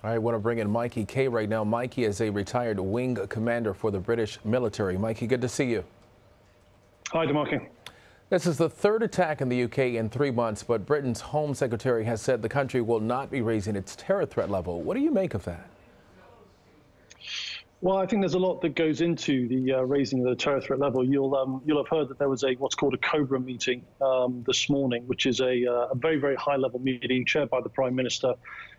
I want to bring in Mikey Kay right now. Mikey is a retired wing commander for the British military. Mikey, good to see you. Hi, DeMarco. This is the third attack in the UK in 3 months, but Britain's Home Secretary has said the country will not be raising its terror threat level. What do you make of that? Well, I think there's a lot that goes into the raising of the terror threat level. You'll have heard that there was what's called a COBRA meeting this morning, which is a very, very high-level meeting chaired by the Prime Minister.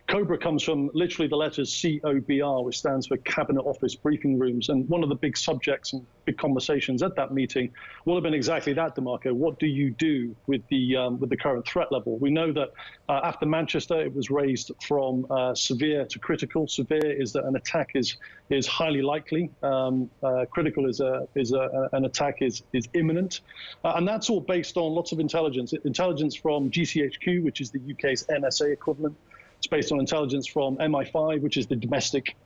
COBRA comes from literally the letters COBR, which stands for Cabinet Office Briefing Rooms. And one of the big subjects and big conversations at that meeting will have been exactly that, DeMarco. What do you do with the current threat level? We know that after Manchester, it was raised from severe to critical. Severe is that an attack is highly likely. Critical is an attack is imminent, and that's all based on lots of intelligence from GCHQ, which is the UK's NSA equivalent. It's based on intelligence from MI5, which is the domestic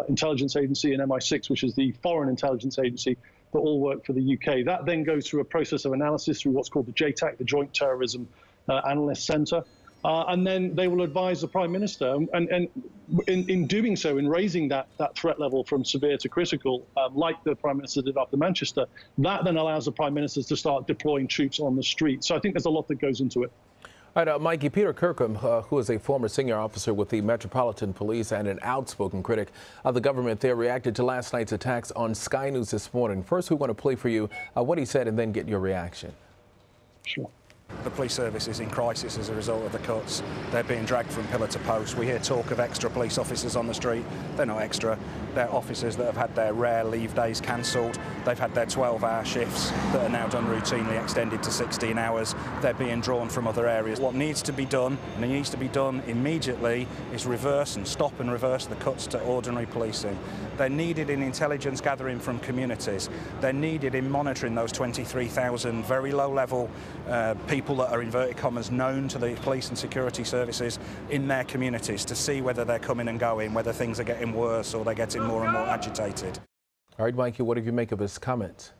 intelligence agency, and MI6, which is the foreign intelligence agency, that all work for the UK. That then goes through a process of analysis through what's called the JTAC, the Joint Terrorism Analyst Centre. And then they will advise the Prime Minister. And in doing so, in raising that threat level from severe to critical, like the Prime Minister did after Manchester, that then allows the Prime Minister to start deploying troops on the street. So I think there's a lot that goes into it. All right, Mikey, Peter Kirkham, who is a former senior officer with the Metropolitan Police and an outspoken critic of the government there, reacted to last night's attacks on Sky News this morning. First, we want to play for you what he said and then get your reaction. Sure. The police service is in crisis as a result of the cuts. They're being dragged from pillar to post. We hear talk of extra police officers on the street. They're not extra. They're officers that have had their rare leave days cancelled. They've had their 12-hour shifts that are now done routinely extended to 16 hours. They're being drawn from other areas. What needs to be done, and it needs to be done immediately, is reverse and stop and reverse the cuts to ordinary policing. They're needed in intelligence gathering from communities. They're needed in monitoring those 23,000 very low-level people that are, inverted commas, known to the police and security services in their communities to see whether they're coming and going, whether things are getting worse or they're getting more and more agitated. All right, Mikey, what do you make of his comments?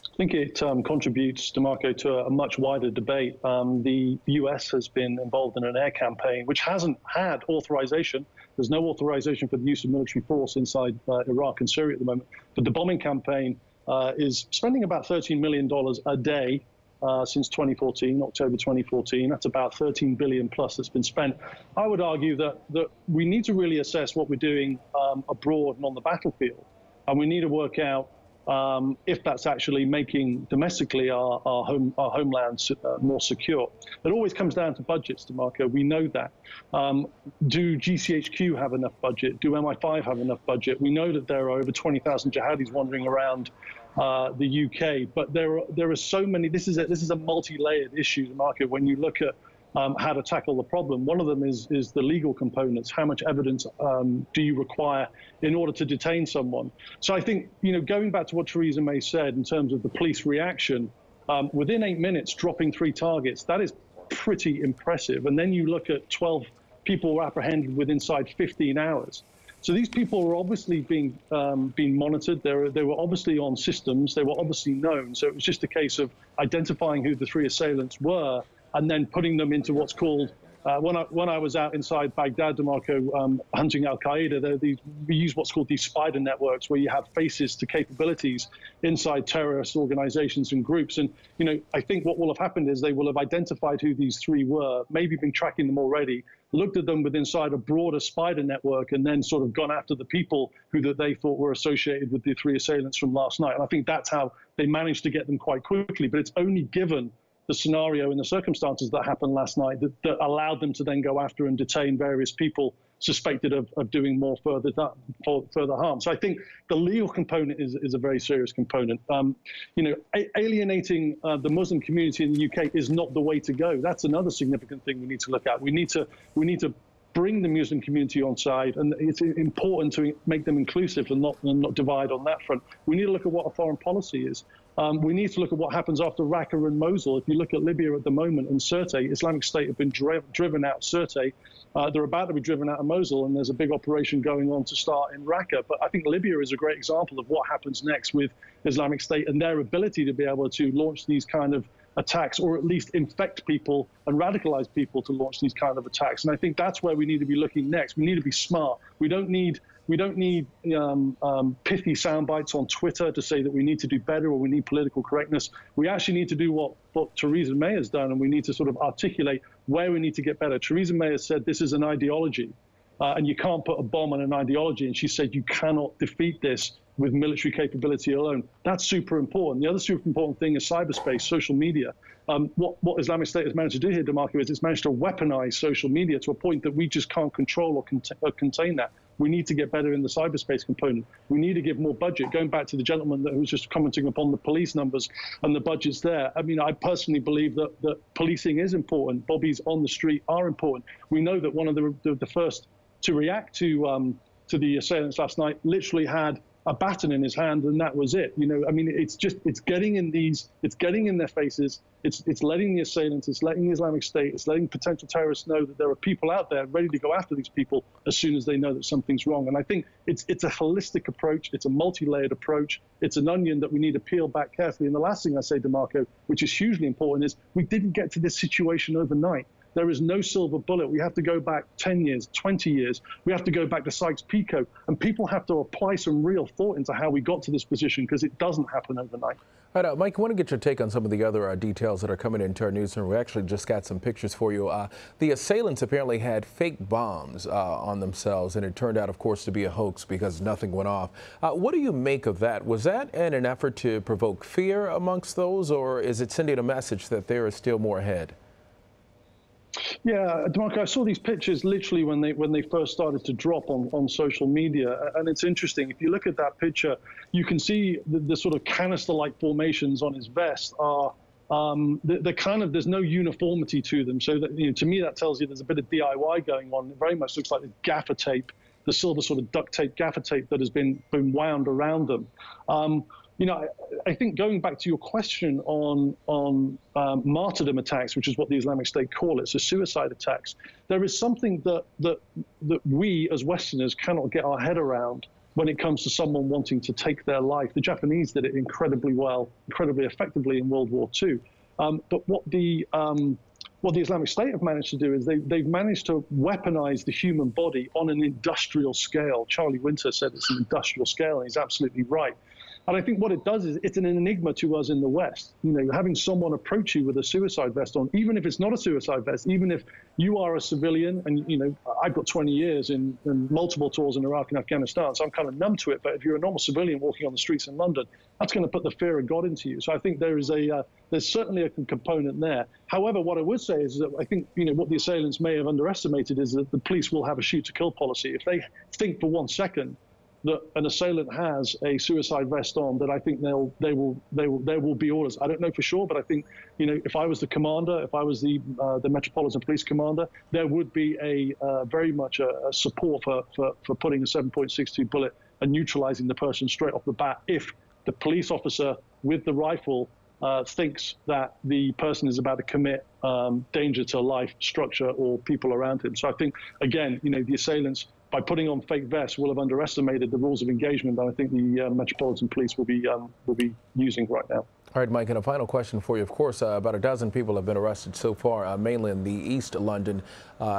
I think it contributes, DeMarco, to a much wider debate. The US has been involved in an air campaign which hasn't had authorization. There's no authorization for the use of military force inside Iraq and Syria at the moment. But the bombing campaign is spending about $13 million a day since 2014, October 2014. That's about 13 billion plus that's been spent. I would argue that we need to really assess what we're doing abroad and on the battlefield. And we need to work out if that's actually making domestically our homelands more secure. It always comes down to budgets, DeMarco. We know that. Do GCHQ have enough budget? Do MI5 have enough budget? We know that there are over 20,000 jihadis wandering around the UK, but there are so many. This is a multi-layered issue, DeMarco. When you look at how to tackle the problem, one of them is the legal components. How much evidence do you require in order to detain someone? So I think, going back to what Theresa May said in terms of the police reaction, within 8 minutes, dropping 3 targets, that is pretty impressive. And then you look at 12 people were apprehended within inside 15 hours. So these people were obviously being monitored. They were obviously on systems. They were obviously known. So it was just a case of identifying who the 3 assailants were and then putting them into what's called, when I was out inside Baghdad, DeMarco, hunting al-Qaeda, we use what's called these spider networks, where you have faces to capabilities inside terrorist organizations and groups. And, I think what will have happened is they will have identified who these 3 were, maybe been tracking them already, looked at them with inside a broader spider network, and then sort of gone after the people that they thought were associated with the 3 assailants from last night. And I think that's how they managed to get them quite quickly. But it's only given the scenario and the circumstances that happened last night that allowed them to then go after and detain various people suspected of doing more further harm. So I think the legal component is a very serious component. Alienating the Muslim community in the UK is not the way to go. That's another significant thing we need to look at. We need to bring the Muslim community on side, and it's important to make them inclusive and not divide on that front. We need to look at what our foreign policy is. We need to look at what happens after Raqqa and Mosul. If you look at Libya at the moment and Sirte, Islamic State have been driven out Sirte. They're about to be driven out of Mosul, and there's a big operation going on to start in Raqqa. But I think Libya is a great example of what happens next with Islamic State and their ability to be able to launch these kind of attacks, or at least infect people and radicalize people to launch these kind of attacks. And I think that's where we need to be looking next. We need to be smart. We don't need pithy sound bites on Twitter to say that we need to do better or we need political correctness. We actually need to do what Theresa May has done, and we need to sort of articulate where we need to get better. Theresa May has said this is an ideology, and you can't put a bomb on an ideology. And she said you cannot defeat this with military capability alone. That's super important. The other super important thing is cyberspace, social media. What Islamic State has managed to do here, DeMarco, is it's managed to weaponize social media to a point that we just can't control or contain that. We need to get better in the cyberspace component. We need to give more budget. Going back to the gentleman who was just commenting upon the police numbers and the budgets there, I mean, I personally believe that policing is important. Bobbies on the street are important. We know that one of the first to react to the assailants last night literally had a baton in his hand, and that was it. You know, I mean, it's getting in their faces. It's letting the assailants, it's letting the Islamic State, it's letting potential terrorists know that there are people out there ready to go after these people as soon as they know that something's wrong. And I think it's a holistic approach. It's a multi-layered approach. It's an onion that we need to peel back carefully. And the last thing I say, DeMarco, which is hugely important, is we didn't get to this situation overnight. There is no silver bullet. We have to go back 10 years, 20 years. We have to go back to Sykes-Picot. And people have to apply some real thought into how we got to this position, because it doesn't happen overnight. All right, Mike, I want to get your take on some of the other details that are coming into our newsroom. We actually just got some pictures for you. The assailants apparently had fake bombs on themselves, and it turned out, of course, to be a hoax because nothing went off. What do you make of that? Was that in an effort to provoke fear amongst those, or is it sending a message that there is still more ahead? Yeah, DeMarco, I saw these pictures literally when they first started to drop on social media, and it's interesting. If you look at that picture, you can see the sort of canister-like formations on his vest are there's no uniformity to them. So that, you know, to me, that tells you there's a bit of DIY going on. It very much looks like the gaffer tape, the silver sort of duct tape gaffer tape that has been wound around them. You know, I think going back to your question on martyrdom attacks, which is what the Islamic State call it, so suicide attacks, there is something that we as Westerners cannot get our head around when it comes to someone wanting to take their life. The Japanese did it incredibly well, incredibly effectively in World War II. But what the Islamic State have managed to do is they've managed to weaponize the human body on an industrial scale. Charlie Winter said it's an industrial scale, and he's absolutely right. And I think what it does is it's an enigma to us in the West. You know, having someone approach you with a suicide vest on, even if it's not a suicide vest, even if you are a civilian, and, you know, I've got 20 years in multiple tours in Iraq and Afghanistan, so I'm kind of numb to it. But if you're a normal civilian walking on the streets in London, that's going to put the fear of God into you. So I think there's certainly a component there. However, what I would say is that I think, you know, what the assailants may have underestimated is that the police will have a shoot to kill policy. If they think for 1 second that an assailant has a suicide vest on, that I think there will be orders. I don't know for sure, but I think, you know, if I was the commander, if I was the Metropolitan Police commander, there would be very much a support for putting a 7.62 bullet and neutralizing the person straight off the bat if the police officer with the rifle thinks that the person is about to commit danger to life, structure, or people around him. So I think, again, you know, the assailants, by putting on fake vests, will have underestimated the rules of engagement that I think the Metropolitan Police will be using right now. All right, Mike, and a final question for you. Of course, about a dozen people have been arrested so far, mainly in the East London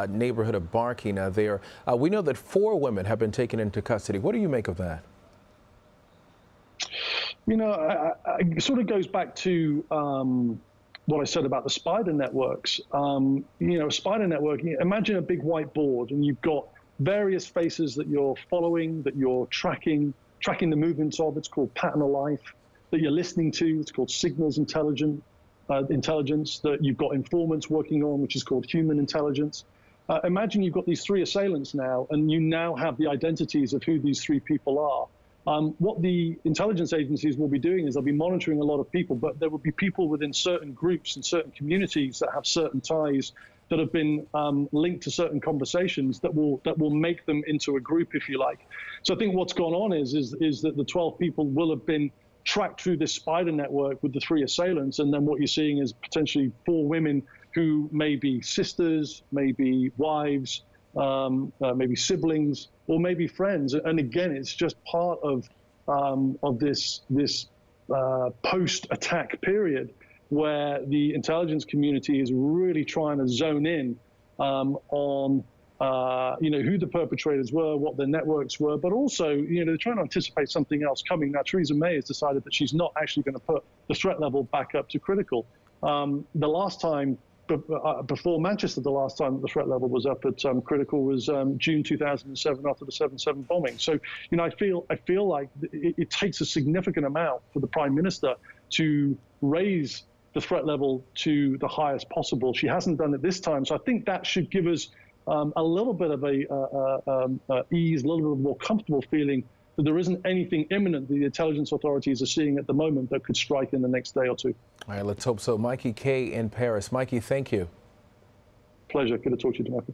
neighborhood of Barking there. We know that 4 women have been taken into custody. What do you make of that? You know, it sort of goes back to what I said about the spider networks. You know, a spider network, imagine a big whiteboard, and you've got various faces that you're following, that you're tracking the movements of. It's called pattern of life. That you're listening to, it's called signals intelligence. That you've got informants working on, which is called human intelligence. Imagine you've got these 3 assailants now, and you now have the identities of who these 3 people are. What the intelligence agencies will be doing is they'll be monitoring a lot of people, but there will be people within certain groups and certain communities that have certain ties that have been linked to certain conversations that will make them into a group, if you like. So I think what's gone on is that the 12 people will have been tracked through this spider network with the 3 assailants, and then what you're seeing is potentially 4 women who may be sisters, maybe wives, maybe siblings, or maybe friends. And again, it's just part of this post-attack period where the intelligence community is really trying to zone in on who the perpetrators were, what their networks were, but also, they're trying to anticipate something else coming. Now, Theresa May has decided that she's not actually going to put the threat level back up to critical. The last time, before Manchester, the last time that the threat level was up at critical was June 2007 after the 7/7 bombing. So, I feel like it takes a significant amount for the Prime Minister to raise the threat level to the highest possible. She hasn't done it this time, so I think that should give us a little bit of ease, a little bit of a more comfortable feeling that there isn't anything imminent that the intelligence authorities are seeing at the moment that could strike in the next day or two. All right, let's hope so. Mikey Kay in Paris. Mikey, thank you. Pleasure. Good to talk to you, DeMarco.